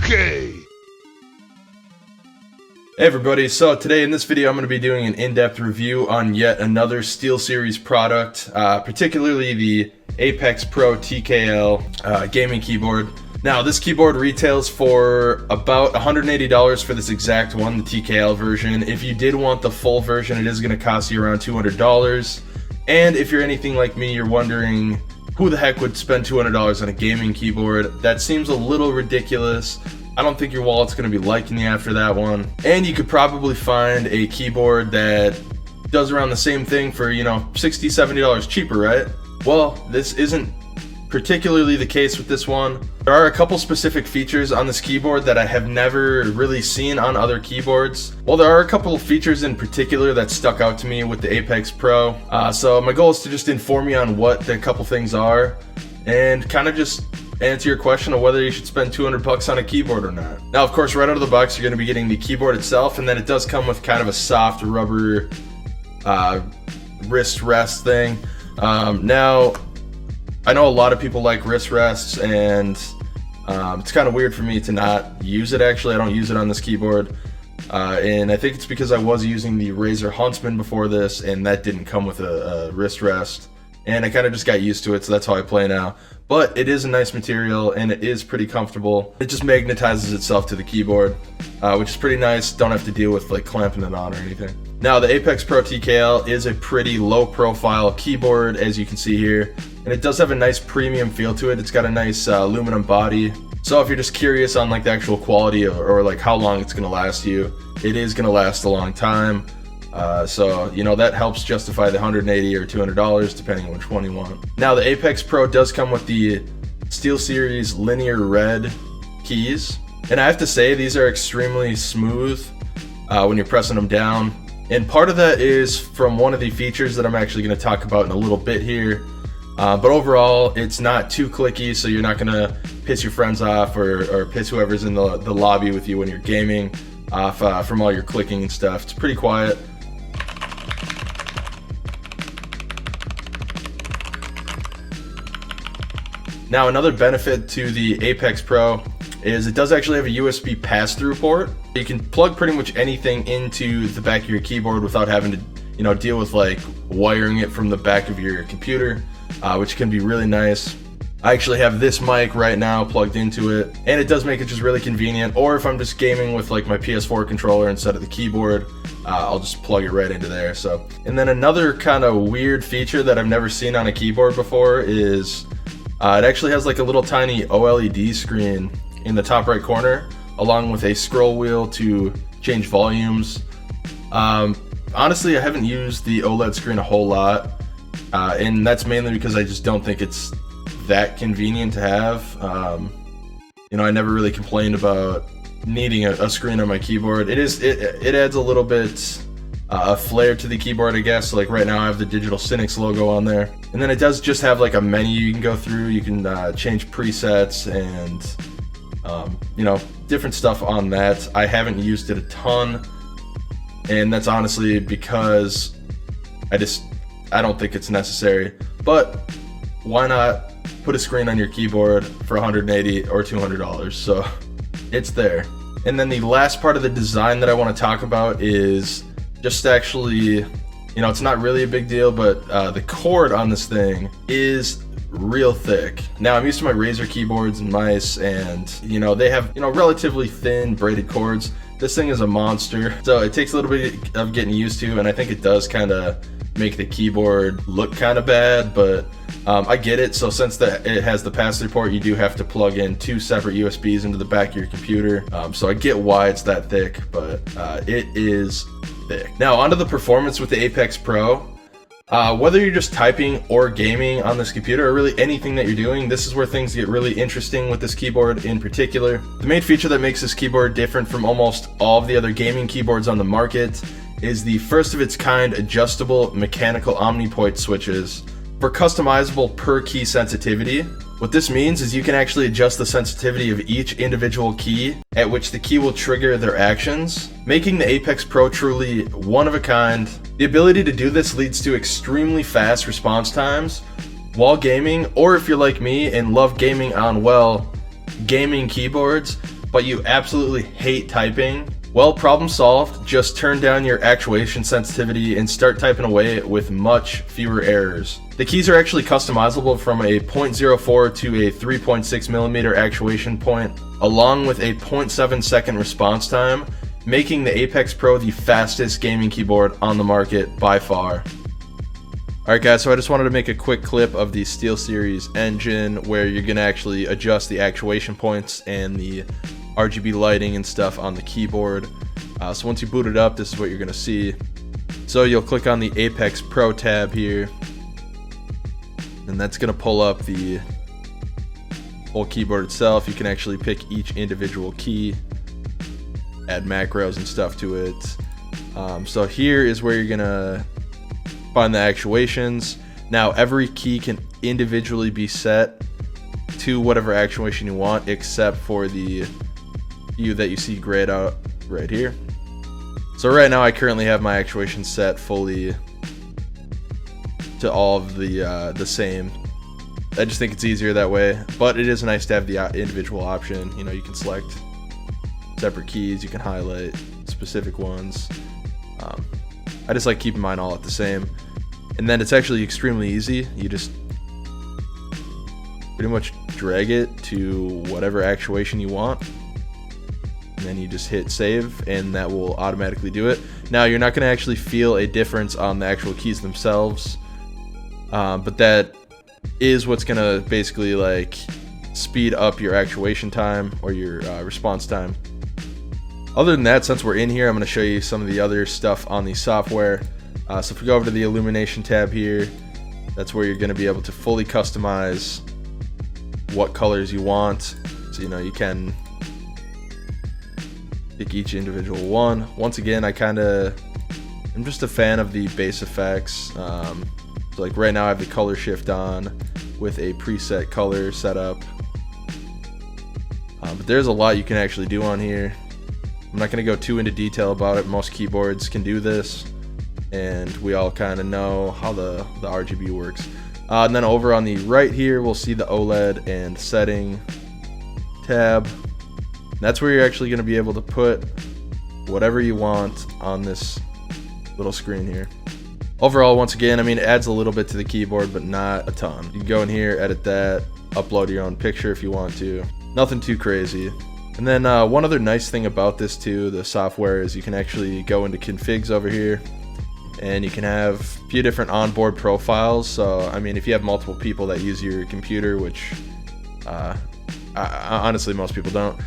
Okay. Hey everybody, so today in this video I'm going to be doing an in-depth review on yet another Steelseries product, particularly the Apex Pro TKL gaming keyboard. Now this keyboard retails for about $180 for this exact one, the TKL version. If you did want the full version, it is going to cost you around $200. And if you're anything like me, you're wondering who the heck would spend $200 on a gaming keyboard? That seems a little ridiculous. I don't think your wallet's going to be liking you after that one. And you could probably find a keyboard that does around the same thing for, $60, $70 cheaper, right? Well, this isn't particularly the case with this one. There are a couple specific features on this keyboard that I have never really seen on other keyboards. Well, there are a couple of features in particular that stuck out to me with the Apex Pro. So my goal is to just inform you on what the couple things are and kind of just answer your question of whether you should spend 200 bucks on a keyboard or not. Now, of course, right out of the box, you're going to be getting the keyboard itself, and then it does come with kind of a soft rubber wrist rest thing. Now, I know a lot of people like wrist rests, and it's kind of weird for me to not use it. Actually, I don't use it on this keyboard, and I think it's because I was using the Razer Huntsman before this, and that didn't come with a wrist rest. And I kind of just got used to it, so that's how I play now. But it is a nice material, and it is pretty comfortable. It just magnetizes itself to the keyboard, which is pretty nice. Don't have to deal with like clamping it on or anything. Now, the Apex Pro TKL is a pretty low-profile keyboard, as you can see here. And it does have a nice premium feel to it. It's got a nice aluminum body. So if you're just curious on like the actual quality or like how long it's going to last you, it is going to last a long time. So that helps justify the $180 or $200 depending on which one you want. Now the Apex Pro does come with the SteelSeries linear red keys, and I have to say these are extremely smooth when you're pressing them down, and part of that is from one of the features that I'm actually going to talk about in a little bit here. But overall, it's not too clicky, so you're not going to piss your friends off or piss whoever's in the lobby with you when you're gaming off from all your clicking and stuff. It's pretty quiet. Now, another benefit to the Apex Pro is it does actually have a USB pass-through port. You can plug pretty much anything into the back of your keyboard without having to, deal with like wiring it from the back of your computer, which can be really nice. I actually have this mic right now plugged into it, and it does make it just really convenient. Or if I'm just gaming with like my PS4 controller instead of the keyboard, I'll just plug it right into there. So, and then another kind of weird feature that I've never seen on a keyboard before is it actually has like a little tiny OLED screen in the top right corner, along with a scroll wheel to change volumes. Honestly, I haven't used the OLED screen a whole lot, and that's mainly because I just don't think it's that convenient to have. I never really complained about needing a screen on my keyboard. It adds a little bit a flair to the keyboard, I guess. Like right now I have the Digital Cynics logo on there, and then it does just have like a menu you can go through. You can change presets and different stuff on that. I haven't used it a ton, and that's honestly because I don't think it's necessary. But why not put a screen on your keyboard for $180 or $200? So it's there. And then the last part of the design that I want to talk about is just actually, it's not really a big deal, but the cord on this thing is real thick. Now, I'm used to my Razer keyboards and mice, and they have relatively thin braided cords. This thing is a monster, so it takes a little bit of getting used to, and I think it does kind of make the keyboard look kind of bad, but I get it. So since it has the pass-through port, you do have to plug in 2 separate USBs into the back of your computer. So I get why it's that thick, but it is thick. Now, onto the performance with the Apex Pro. Whether you're just typing or gaming on this computer, or really anything that you're doing, this is where things get really interesting with this keyboard in particular. The main feature that makes this keyboard different from almost all of the other gaming keyboards on the market is the first of its kind adjustable mechanical Omnipoint switches for customizable per key sensitivity. What this means is you can actually adjust the sensitivity of each individual key at which the key will trigger their actions, making the Apex Pro truly one of a kind. The ability to do this leads to extremely fast response times while gaming, or if you're like me and love gaming on, well, gaming keyboards, but you absolutely hate typing? Well, problem solved. Just turn down your actuation sensitivity and start typing away with much fewer errors. The keys are actually customizable from a 0.04 to a 3.6 millimeter actuation point, along with a 0.7 second response time, making the Apex Pro the fastest gaming keyboard on the market by far. Alright guys, so I just wanted to make a quick clip of the Steelseries engine where you're going to actually adjust the actuation points and the RGB lighting and stuff on the keyboard. So once you boot it up, this is what you're going to see. So you'll click on the Apex Pro tab here, and that's going to pull up the whole keyboard itself. You can actually pick each individual key, add macros and stuff to it. So here is where you're going to find the actuations. Now every key can individually be set to whatever actuation you want, except for the few that you see grayed out right here. So right now I currently have my actuation set fully to all of the same. I just think it's easier that way, but it is nice to have the individual option. You know, you can select separate keys, you can highlight specific ones. I just like keeping mine all at the same. And then it's actually extremely easy. You just pretty much drag it to whatever actuation you want, and then you just hit save, and that will automatically do it. Now you're not going to actually feel a difference on the actual keys themselves, but that is what's going to basically like speed up your actuation time or your response time. Other than that, since we're in here, I'm going to show you some of the other stuff on the software. So if we go over to the illumination tab here, that's where you're going to be able to fully customize what colors you want. So, you know, you can pick each individual one. Once again, I'm just a fan of the base effects. So like right now I have the color shift on with a preset color setup. But there's a lot you can actually do on here. I'm not going to go too into detail about it. Most keyboards can do this, and we all kind of know how the RGB works. And then over on the right here, we'll see the OLED and setting tab. That's where you're actually going to be able to put whatever you want on this little screen here. Overall, once again, I mean, it adds a little bit to the keyboard, but not a ton. You can go in here, edit that, upload your own picture if you want to. Nothing too crazy. And then one other nice thing about this too, the software, is you can actually go into configs over here, and you can have a few different onboard profiles. So I mean, if you have multiple people that use your computer, which honestly most people don't,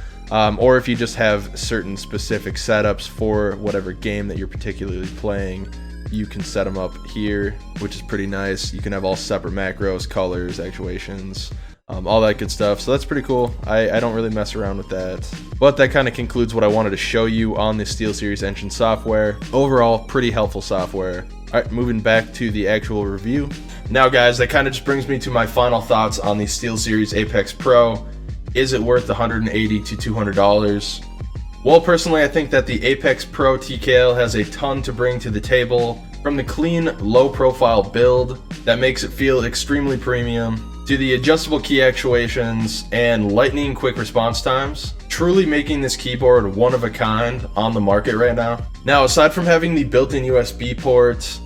or if you just have certain specific setups for whatever game that you're particularly playing, you can set them up here, which is pretty nice. You can have all separate macros, colors, actuations, all that good stuff. So that's pretty cool. I don't really mess around with that. But that kind of concludes what I wanted to show you on the Steelseries engine software. Overall, pretty helpful software. Alright, moving back to the actual review. Now guys, that kind of just brings me to my final thoughts on the Steelseries Apex Pro. Is it worth $180 to $200? Well, personally, I think that the Apex Pro TKL has a ton to bring to the table. From the clean, low-profile build that makes it feel extremely premium, to the adjustable key actuations and lightning quick response times, truly making this keyboard one of a kind on the market right now. Now, aside from having the built-in USB port,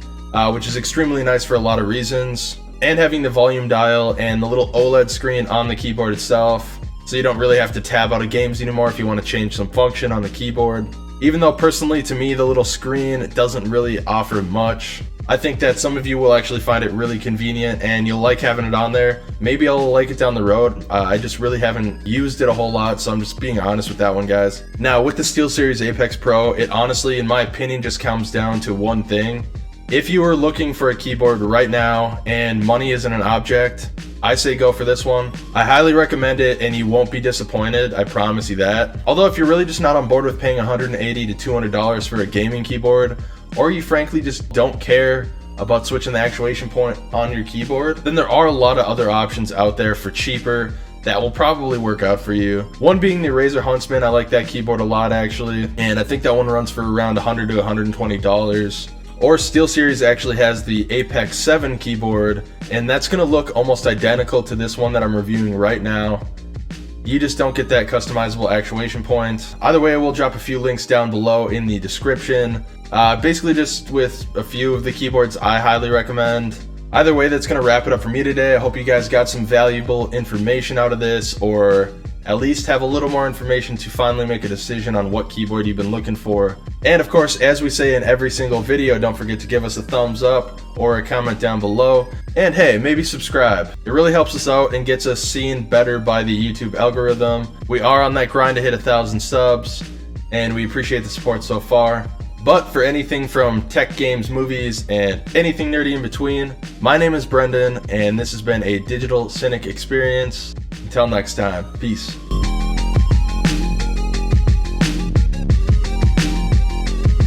which is extremely nice for a lot of reasons, and having the volume dial and the little OLED screen on the keyboard itself, so you don't really have to tab out of games anymore if you want to change some function on the keyboard. Even though personally to me the little screen doesn't really offer much, I think that some of you will actually find it really convenient and you'll like having it on there. Maybe I'll like it down the road. I just really haven't used it a whole lot, so I'm just being honest with that one, guys. Now with the Steelseries Apex Pro, it honestly, in my opinion, just comes down to one thing. If you are looking for a keyboard right now and money isn't an object, I say go for this one. I highly recommend it and you won't be disappointed, I promise you that. Although if you're really just not on board with paying $180 to $200 for a gaming keyboard, or you frankly just don't care about switching the actuation point on your keyboard, then there are a lot of other options out there for cheaper that will probably work out for you. One being the Razer Huntsman. I like that keyboard a lot actually, and I think that one runs for around $100 to $120. Or Steelseries actually has the Apex 7 keyboard, and that's going to look almost identical to this one that I'm reviewing right now. you just don't get that customizable actuation point. Either way, we'll drop a few links down below in the description. Basically just with a few of the keyboards I highly recommend. Either way, that's going to wrap it up for me today. I hope you guys got some valuable information out of this, or at least have a little more information to finally make a decision on what keyboard you've been looking for. And of course, as we say in every single video, don't forget to give us a thumbs up or a comment down below. And hey, maybe subscribe. It really helps us out and gets us seen better by the YouTube algorithm. We are on that grind to hit 1,000 subs, and we appreciate the support so far. But for anything from tech, games, movies, and anything nerdy in between, my name is Brendan, and this has been a Digital Cynic experience. Until next time, peace.